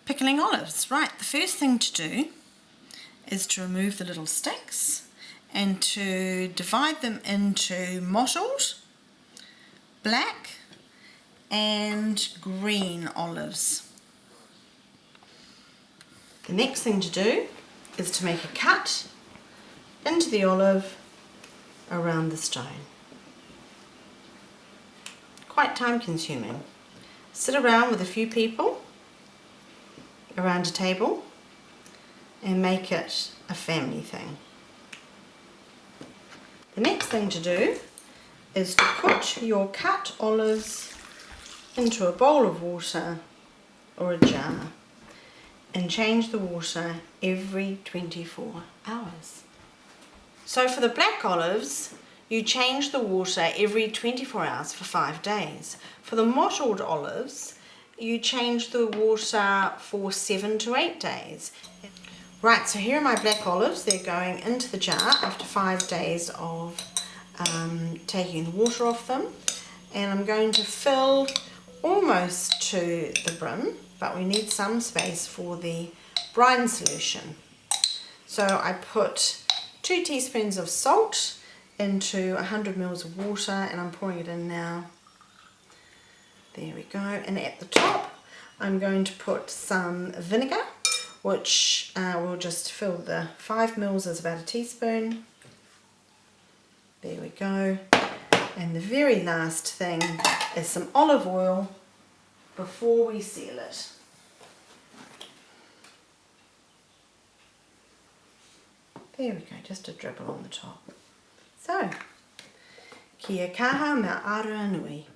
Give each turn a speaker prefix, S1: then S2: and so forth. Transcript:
S1: Pickling olives. Right, the first thing to do is to remove the little sticks and to divide them into mottled, black and green olives. The next thing to do is to make a cut into the olive around the stone. Quite time consuming. Sit around with a few people around a table and make it a family thing. The next thing to do is to put your cut olives into a bowl of water or a jar and change the water every 24 hours. So for the black olives, you change the water every 24 hours for 5 days. For the mottled olives, you change the water for 7 to 8 days. Right, so here are my black olives. They're going into the jar after 5 days of taking the water off them. And I'm going to fill almost to the brim, but we need some space for the brine solution. So I put 2 teaspoons of salt into 100 ml of water, and I'm pouring it in now. There we go. And at the top I'm going to put some vinegar, which will just fill the 5 ml is about a teaspoon. There we go. And the very last thing is some olive oil before we seal it. There we go, just a dribble on the top. So, kia kaha me ara nui.